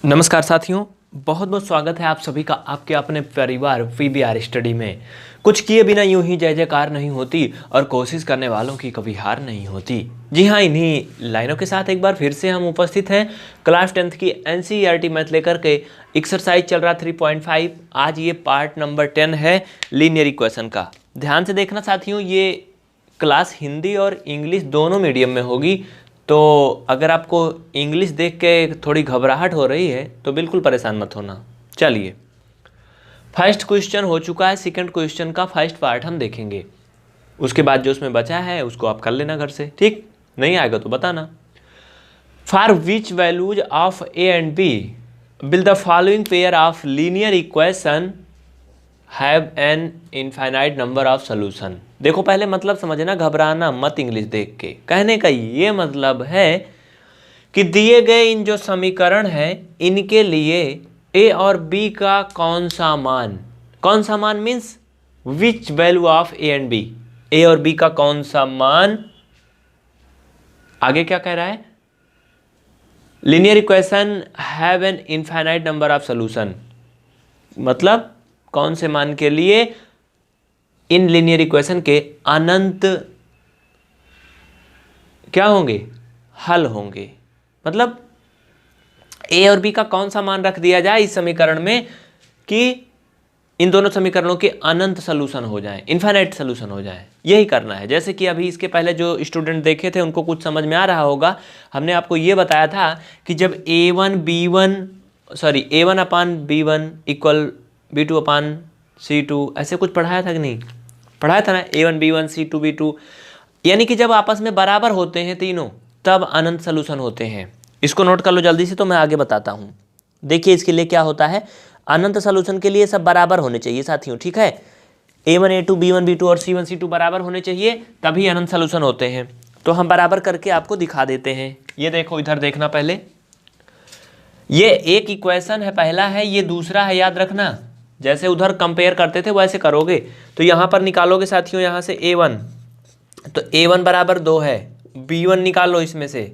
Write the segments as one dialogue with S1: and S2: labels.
S1: नमस्कार साथियों, बहुत बहुत स्वागत है आप सभी का आपके अपने परिवार VBR स्टडी में। कुछ किए बिना यूं ही जय जयकार नहीं होती और कोशिश करने वालों की कभी हार नहीं होती। जी हाँ, इन्हीं लाइनों के साथ एक बार फिर से हम उपस्थित हैं क्लास 10th की NCERT मैथ लेकर के। एक्सरसाइज चल रहा 3.5। आज ये पार्ट नंबर 10 है लीनियर इक्वेशन का। ध्यान से देखना साथियों, ये क्लास हिंदी और इंग्लिश दोनों मीडियम में होगी। तो अगर आपको इंग्लिश देख के थोड़ी घबराहट हो रही है तो बिल्कुल परेशान मत होना। चलिए, फर्स्ट क्वेश्चन हो चुका है। सेकंड क्वेश्चन का फर्स्ट पार्ट हम देखेंगे, उसके बाद जो उसमें बचा है उसको आप कर लेना घर से। ठीक, नहीं आएगा तो बताना। For which values of A and B will the following pair of linear equation have an infinite number of solution. देखो, पहले मतलब समझना, घबराना मत इंग्लिश देख के। कहने का ये मतलब है कि दिए गए इन जो समीकरण हैं इनके लिए ए और बी का कौन सा मान means which value of A and B, A और बी का कौन सा मान। आगे क्या कह रहा है, linear equation have an infinite number of solution, मतलब कौन से मान के लिए इन लीनियर इक्वेशन के अनंत क्या होंगे, हल होंगे। मतलब ए और बी का कौन सा मान रख दिया जाए इस समीकरण में कि इन दोनों समीकरणों के अनंत सोल्यूशन हो जाए, इनफाइनाइट सोल्यूशन हो जाए। यही करना है। जैसे कि अभी इसके पहले जो स्टूडेंट देखे थे उनको कुछ समझ में आ रहा होगा। हमने आपको ये बताया था कि जब A1 अपान B1 इक्वल B2 अपान C2, ऐसे कुछ पढ़ाया था कि नहीं? पढ़ाया था ना, A1 B1 C2 B2, यानी कि जब आपस में बराबर होते हैं तीनों तब अनंत सोल्यूशन होते हैं। इसको नोट कर लो जल्दी से, तो मैं आगे बताता हूँ। देखिए इसके लिए क्या होता है, अनंत सोल्यूशन के लिए सब बराबर होने चाहिए साथियों। ठीक है, A1 A2 B1 B2 और C1 C2 बराबर होने चाहिए, तभी अनंत सोल्यूशन होते हैं। तो हम बराबर करके आपको दिखा देते हैं। ये देखो, इधर देखना पहले, ये एक इक्वेशन है, पहला है, ये दूसरा है, याद रखना। जैसे उधर कंपेयर करते थे वैसे करोगे। तो यहाँ पर निकालोगे साथियों, यहाँ से A1, तो A1 बराबर 2 है। B1 निकालो, इसमें से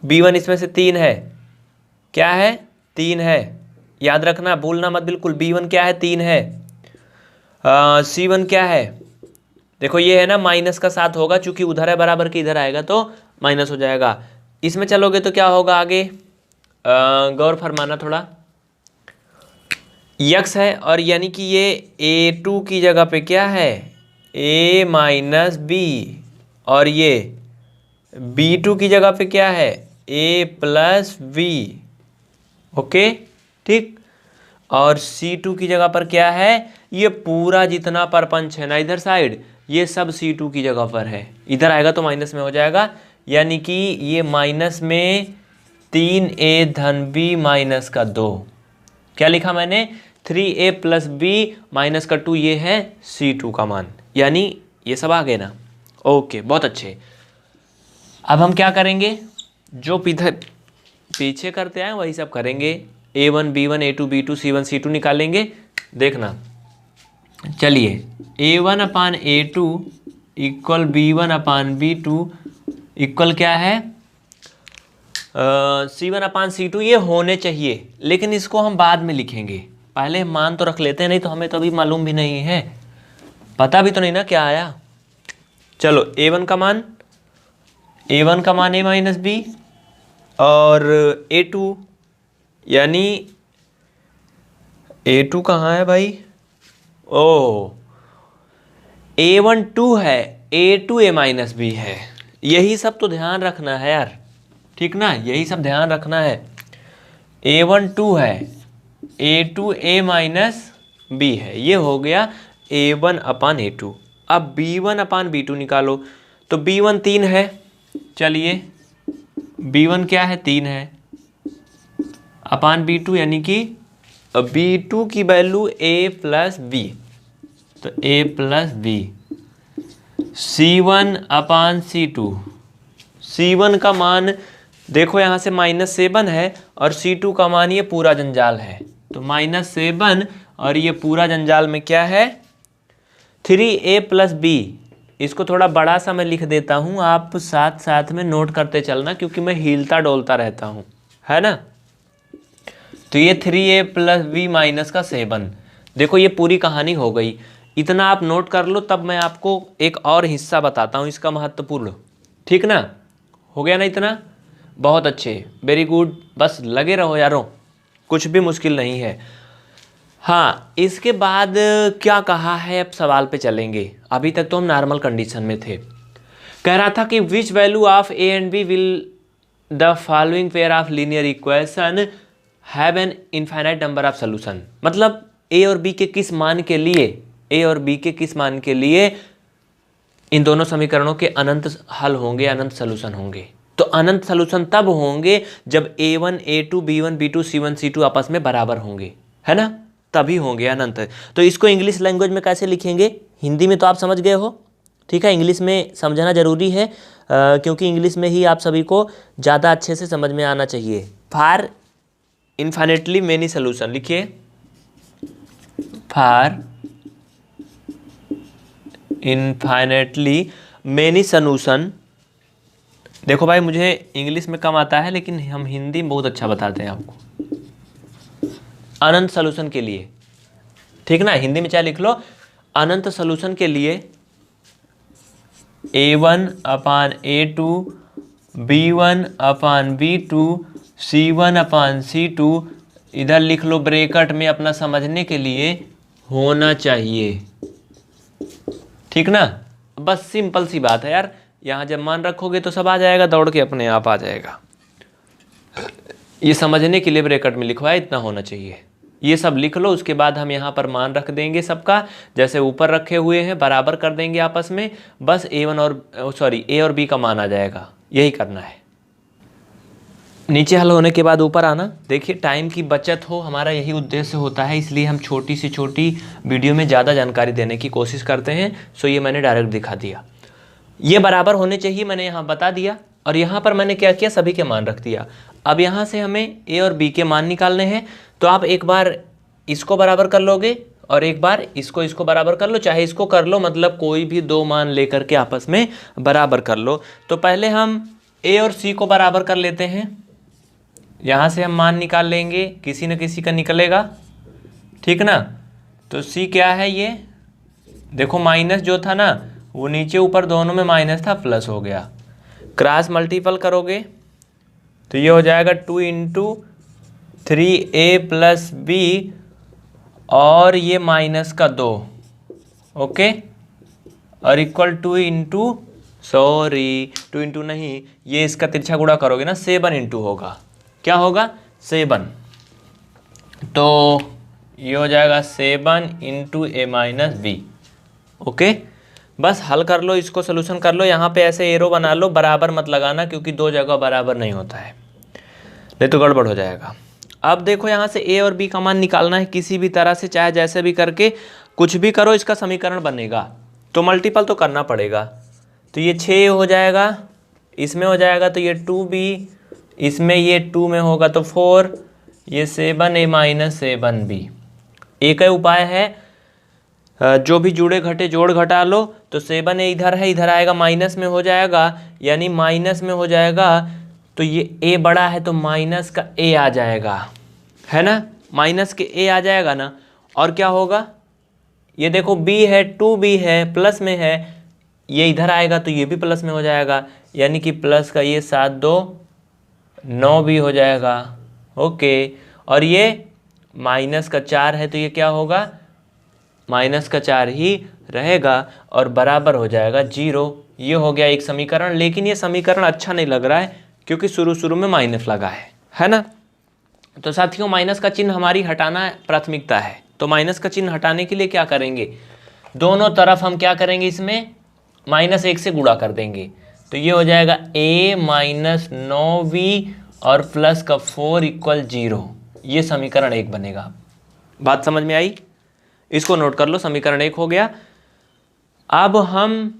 S1: B1 इसमें से 3 है। क्या है? 3 है, याद रखना, भूलना मत बिल्कुल। B1 क्या है? 3 है। C1 क्या है? देखो ये है ना, माइनस का 7 होगा, चूंकि उधर है बराबर के, इधर आएगा तो माइनस हो जाएगा। इसमें चलोगे तो क्या होगा आगे, गौर फरमाना थोड़ा। यक्स है, और यानी कि ये A2 की जगह पे क्या है, A माइनस बी, और ये B2 की जगह पे क्या है, A प्लस बी। ओके, ठीक। और C2 की जगह पर क्या है, ये पूरा जितना परपंच है ना इधर साइड, ये सब C2 की जगह पर है। इधर आएगा तो माइनस में हो जाएगा, यानी कि ये माइनस में 3A धन B माइनस का 2। क्या लिखा मैंने, 3A प्लस बी माइनस का 2, ये है C2 का मान। यानी ये सब आ गए ना। ओके, बहुत अच्छे। अब हम क्या करेंगे, जो पीछे करते आए वही सब करेंगे। A1 B1 A2 B2 C1 C2 निकालेंगे। देखना, चलिए, A1 अपान A2 इक्वल B1 अपान B2 इक्वल क्या है, C1 अपान C2। ये होने चाहिए, लेकिन इसको हम बाद में लिखेंगे। पहले मान तो रख लेते हैं, नहीं तो हमें तो अभी मालूम भी नहीं है, पता भी तो नहीं ना क्या आया। चलो, A1 का मान A माइनस बी, और A2 यानी A2 कहाँ है भाई, ओ A1 2 है, A2 A माइनस बी है। यही सब तो ध्यान रखना है यार, ठीक ना, यही सब ध्यान रखना है। A1 2 है, A2 A माइनस बी है, ये हो गया A1 अपान A2। अब B1 अपान B2 निकालो, तो B1 3 है। चलिए, B1 क्या है, 3 है, अपान B2, यानी कि B2 की वैल्यू A प्लस बी, तो A plus B. C1 upon C2, C1 का मान देखो यहाँ से -7 है, और C2 का मान ये पूरा जंजाल है, तो -7, और ये पूरा जंजाल में क्या है, 3A प्लस बी। इसको थोड़ा बड़ा सा मैं लिख देता हूँ, आप साथ साथ में नोट करते चलना, क्योंकि मैं हिलता डोलता रहता हूँ, है ना। तो ये 3a + b माइनस का 7। देखो ये पूरी कहानी हो गई। इतना आप नोट कर लो, तब मैं आपको एक और हिस्सा बताता हूँ इसका महत्वपूर्ण। ठीक ना, हो गया ना इतना? बहुत अच्छे, वेरी गुड। बस लगे रहो यारों, कुछ भी मुश्किल नहीं है। हाँ, इसके बाद क्या कहा है, अब सवाल पे चलेंगे। अभी तक तो हम नॉर्मल कंडीशन में थे। कह रहा था कि which value of A and B will the following pair of linear equation have an infinite number of solution. मतलब ए और बी के किस मान के लिए, ए और बी के किस मान के लिए इन दोनों समीकरणों के अनंत हल होंगे, अनंत सोल्यूशन होंगे। तो अनंत सोल्यूशन तब होंगे जब a1 a2 b1 b2 c1 c2 आपस में बराबर होंगे, है ना? तभी होंगे अनंत। तो इसको इंग्लिश लैंग्वेज में कैसे लिखेंगे? हिंदी में तो आप समझ गए हो, ठीक है। इंग्लिश में समझना जरूरी है, क्योंकि इंग्लिश में ही आप सभी को ज़्यादा अच्छे से समझ में आना चाहिए। फॉर इन्फाइनेटली मेनी सोल्यूशन लिखिए, फॉर इन्फाइनेटली मेनी सोल्यूशन। देखो भाई, मुझे इंग्लिश में कम आता है, लेकिन हम हिंदी में बहुत अच्छा बताते हैं आपको। अनंत सोल्यूशन के लिए, ठीक ना, हिंदी में चाहे लिख लो। अनंत सोल्यूशन के लिए a1 अपान a2 b1 अपान b2 c1 अपान c2, इधर लिख लो ब्रैकेट में, अपना समझने के लिए होना चाहिए। ठीक ना, बस सिंपल सी बात है यार। यहाँ जब मान रखोगे तो सब आ जाएगा, दौड़ के अपने आप आ जाएगा। ये समझने के लिए ब्रैकेट में लिखवाया, इतना होना चाहिए। ये सब लिख लो, उसके बाद हम यहाँ पर मान रख देंगे सबका, जैसे ऊपर रखे हुए हैं, बराबर कर देंगे आपस में। बस ए और बी का मान आ जाएगा, यही करना है। नीचे हल होने के बाद ऊपर आना। देखिए, टाइम की बचत हो, हमारा यही उद्देश्य होता है, इसलिए हम छोटी से छोटी वीडियो में ज़्यादा जानकारी देने की कोशिश करते हैं। सो ये मैंने डायरेक्ट दिखा दिया, ये बराबर होने चाहिए, मैंने यहाँ बता दिया। और यहाँ पर मैंने क्या किया, सभी के मान रख दिया। अब यहाँ से हमें ए और बी के मान निकालने हैं, तो आप एक बार इसको बराबर कर लोगे और एक बार इसको बराबर कर लो, चाहे इसको कर लो, मतलब कोई भी दो मान लेकर के आपस में बराबर कर लो। तो पहले हम ए और सी को बराबर कर लेते हैं। यहाँ से हम मान निकाल लेंगे, किसी न किसी का निकलेगा, ठीक ना। तो सी क्या है, ये देखो माइनस जो था ना, वो नीचे ऊपर दोनों में माइनस था, प्लस हो गया। क्रॉस मल्टीपल करोगे तो ये हो जाएगा 2 × 3a + b और ये माइनस का 2, ओके, और इक्वल 2 × नहीं, ये इसका तिरछा गुणा करोगे ना, 7 × होगा। क्या होगा, 7। तो ये हो जाएगा 7 × a - b, ओके। बस हल कर लो, इसको सोल्यूशन कर लो। यहाँ पे ऐसे एरो बना लो, बराबर मत लगाना, क्योंकि दो जगह बराबर नहीं होता है, नहीं तो गड़बड़ हो जाएगा। अब देखो, यहाँ से ए और बी का मान निकालना है किसी भी तरह से, चाहे जैसे भी करके कुछ भी करो, इसका समीकरण बनेगा। तो मल्टीपल तो करना पड़ेगा। तो ये 6 हो जाएगा, इसमें हो जाएगा तो ये 2b, इसमें ये 2 में होगा तो 4, ये 7a - 7b। एक ही उपाय है, जो भी जुड़े घटे जोड़ घटा लो। तो 7a इधर है, इधर आएगा माइनस में हो जाएगा, यानी माइनस में हो जाएगा। तो ये a बड़ा है तो माइनस का a आ जाएगा, है ना, माइनस के a आ जाएगा ना। और क्या होगा, ये देखो b है, 2b है, प्लस में है, ये इधर आएगा तो ये भी प्लस में हो जाएगा, यानी कि प्लस का ये 7 2 9b हो जाएगा, ओके। और ये माइनस का 4 है तो ये क्या होगा, माइनस का 4 ही रहेगा और बराबर हो जाएगा 0। ये हो गया एक समीकरण। लेकिन ये समीकरण अच्छा नहीं लग रहा है, क्योंकि शुरू में माइनस लगा है ना। तो साथियों, माइनस का चिन्ह हमारी हटाना प्राथमिकता है। तो माइनस का चिन्ह हटाने के लिए क्या करेंगे, दोनों तरफ हम क्या करेंगे, इसमें -1 से गुणा कर देंगे। तो ये हो जाएगा a - 9b और प्लस का 4 = 0। ये समीकरण 1 बनेगा। बात समझ में आई? इसको नोट कर लो, समीकरण 1 हो गया। अब हम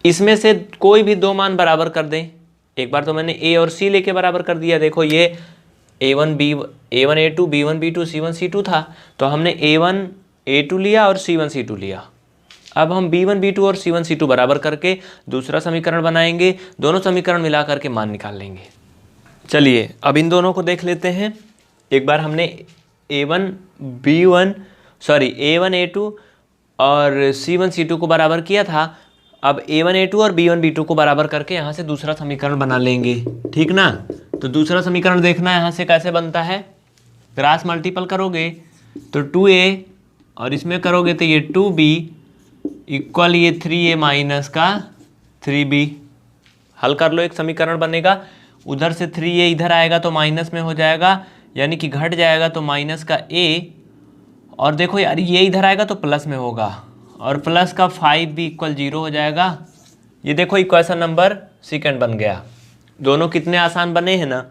S1: इसमें से कोई भी दो मान बराबर कर दें। एक बार तो मैंने a और c लेके बराबर कर दिया। देखो ये a1 a2 b1 b2 c1 c2 था, तो हमने a1 a2 लिया और c1 c2 लिया। अब हम b1 b2 और c1 c2 बराबर करके दूसरा समीकरण बनाएंगे, दोनों समीकरण मिला करके मान निकाल लेंगे। चलिए अब इन दोनों को देख लेते हैं। एक बार हमने A1 B1 sorry A1 A2 और C1 C2 को बराबर किया था। अब A1 A2 और B1 B2 को बराबर करके यहाँ से दूसरा समीकरण बना लेंगे, ठीक ना। तो दूसरा समीकरण देखना यहाँ से कैसे बनता है। क्रॉस मल्टीपल करोगे तो 2A और इसमें करोगे तो ये 2B इक्वल ये 3A माइनस का 3B। हल कर लो, एक समीकरण बनेगा। उधर से 3A इधर आएगा तो माइनस में हो जाएगा, यानी कि घट जाएगा तो माइनस का A। और देखो यार ये इधर आएगा तो प्लस में होगा और प्लस का 5B इक्वल 0 हो जाएगा। ये देखो इक्वेशन नंबर सेकंड बन गया। दोनों कितने आसान बने हैं ना।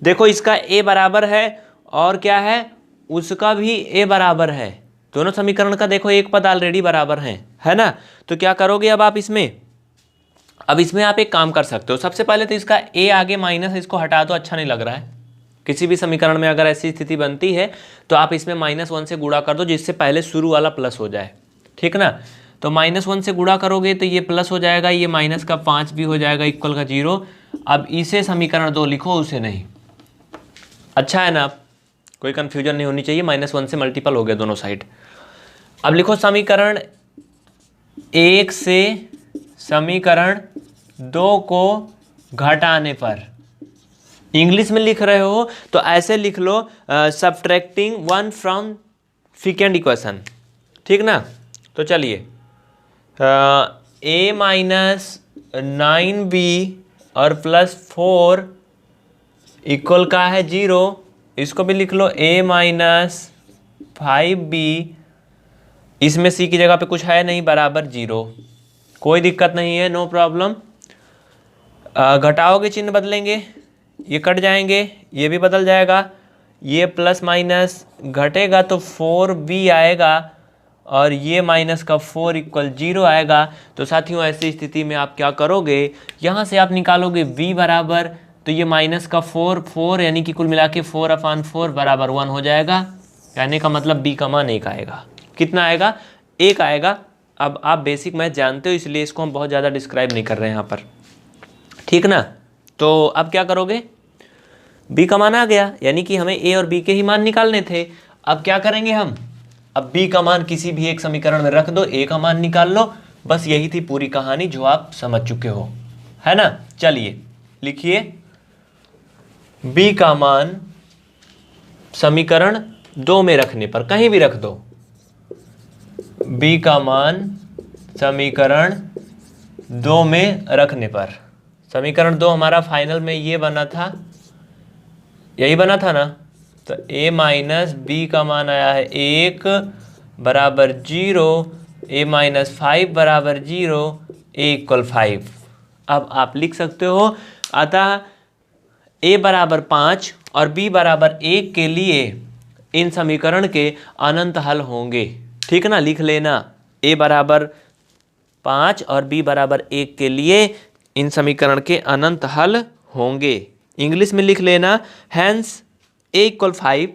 S1: देखो इसका A बराबर है और क्या है, उसका भी A बराबर है। दोनों समीकरण का देखो एक पद ऑलरेडी बराबर है ना। तो क्या करोगे अब आप इसमें, अब इसमें आप एक काम कर सकते हो। सबसे पहले तो इसका A आगे माइनस, इसको हटा दो, अच्छा नहीं लग रहा है। किसी भी समीकरण में अगर ऐसी स्थिति बनती है तो आप इसमें -1 से गुणा कर दो, जिससे पहले शुरू वाला प्लस हो जाए, ठीक ना। तो -1 से गुणा करोगे तो ये प्लस हो जाएगा, ये माइनस का 5 भी हो जाएगा इक्वल का 0। अब इसे समीकरण 2 लिखो, उसे नहीं। अच्छा है ना, कोई कन्फ्यूजन नहीं होनी चाहिए। -1 से मल्टीपल हो गया दोनों साइड। अब लिखो समीकरण 1 से समीकरण 2 को घटाने पर। इंग्लिश में लिख रहे हो तो ऐसे लिख लो, सब्ट्रैक्टिंग 1 फ्रॉम सेकंड इक्वेशन, ठीक ना। तो चलिए A माइनस 9B और +4 इक्वल का है 0। इसको भी लिख लो A माइनस 5B, इसमें C की जगह पे कुछ है नहीं, बराबर 0। कोई दिक्कत नहीं है, नो प्रॉब्लम। घटाओगे चिन्ह बदलेंगे, ये कट जाएंगे, ये भी बदल जाएगा। ये प्लस माइनस घटेगा तो 4B आएगा और ये माइनस का 4 इक्वल 0 आएगा। तो साथियों ऐसी स्थिति में आप क्या करोगे, यहाँ से आप निकालोगे V बराबर, तो ये माइनस का 4 यानी कि कुल मिला के 4/4 बराबर 1 हो जाएगा। कहने का मतलब B का मान 1 आएगा। कितना आएगा, 1 आएगा। अब आप बेसिक मैथ जानते हो, इसलिए इसको हम बहुत ज़्यादा डिस्क्राइब नहीं कर रहे हैं यहाँ पर, ठीक ना। तो अब क्या करोगे, B का मान आ गया, यानी कि हमें A और B के ही मान निकालने थे। अब क्या करेंगे हम, अब B का मान किसी भी एक समीकरण में रख दो, A का मान निकाल लो। बस यही थी पूरी कहानी जो आप समझ चुके हो, है ना। चलिए लिखिए, B का मान समीकरण 2 में रखने पर, कहीं भी रख दो, B का मान समीकरण 2 में रखने पर। समीकरण 2 हमारा फाइनल में ये बना था, यही बना था ना। तो A माइनस B का मान आया है 1 बराबर 0, A माइनस 5 बराबर 0, A इक्वल 5। अब आप लिख सकते हो, अतः A बराबर 5 और B बराबर 1 के लिए इन समीकरण के अनंत हल होंगे, ठीक ना। लिख लेना, A बराबर 5 और B बराबर 1 के लिए इन समीकरण के अनंत हल होंगे। इंग्लिश में लिख लेना, hence A equal 5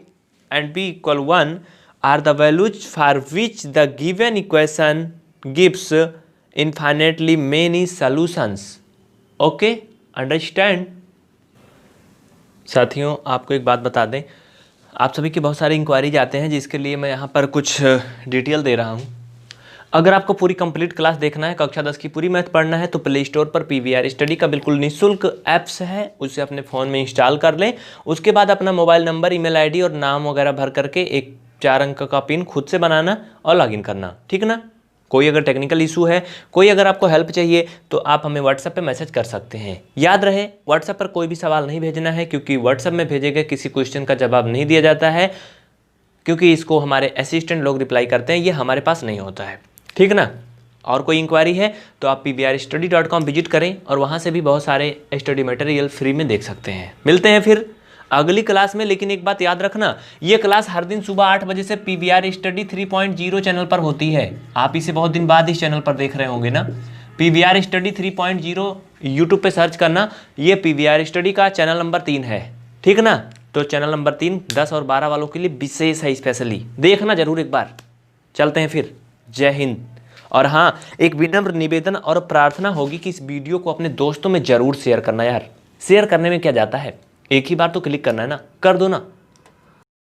S1: and B equal 1 are the values for which the given equation gives infinitely many solutions. Okay, understand. साथियों आपको एक बात बता दें, आप सभी के बहुत सारे इंक्वायरीज आते हैं, जिसके लिए मैं यहाँ पर कुछ डिटेल दे रहा हूँ। अगर आपको पूरी कंप्लीट क्लास देखना है, कक्षा 10 की पूरी मैथ पढ़ना है, तो प्ले स्टोर पर PVR स्टडी का बिल्कुल निःशुल्क ऐप्स है, उसे अपने फ़ोन में इंस्टॉल कर लें। उसके बाद अपना मोबाइल नंबर, ईमेल आईडी और नाम वगैरह भर करके एक 4 अंक का पिन खुद से बनाना और लॉगिन करना, ठीक ना। कोई अगर टेक्निकल इशू है, कोई अगर आपको हेल्प चाहिए, तो आप हमें व्हाट्सएप पे मैसेज कर सकते हैं। याद रहे, व्हाट्सएप पर कोई भी सवाल नहीं भेजना है, क्योंकि व्हाट्सएप में भेजे गए किसी क्वेश्चन का जवाब नहीं दिया जाता है, क्योंकि इसको हमारे असिस्टेंट लोग रिप्लाई करते हैं, ये हमारे पास नहीं होता है, ठीक ना। और कोई इंक्वायरी है तो आप pvrstudy.com विजिट करें और वहाँ से भी बहुत सारे स्टडी मटेरियल फ्री में देख सकते हैं। मिलते हैं फिर अगली क्लास में। लेकिन एक बात याद रखना, ये क्लास हर दिन सुबह 8 बजे से PVR स्टडी 3.0 चैनल पर होती है। आप इसे बहुत दिन बाद इस चैनल पर देख रहे होंगे ना। PVR स्टडी 3.0 यूट्यूब पे सर्च करना, ये PVR स्टडी का चैनल नंबर 3 है, ठीक ना। तो चैनल नंबर 3 10 और 12 वालों के लिए विशेष है, स्पेशली देखना जरूर एक बार। चलते हैं फिर, जय हिंद। और हाँ, एक विनम्र निवेदन और प्रार्थना होगी कि इस वीडियो को अपने दोस्तों में जरूर शेयर करना। यार शेयर करने में क्या जाता है, एक ही बार तो क्लिक करना है ना, कर दो ना।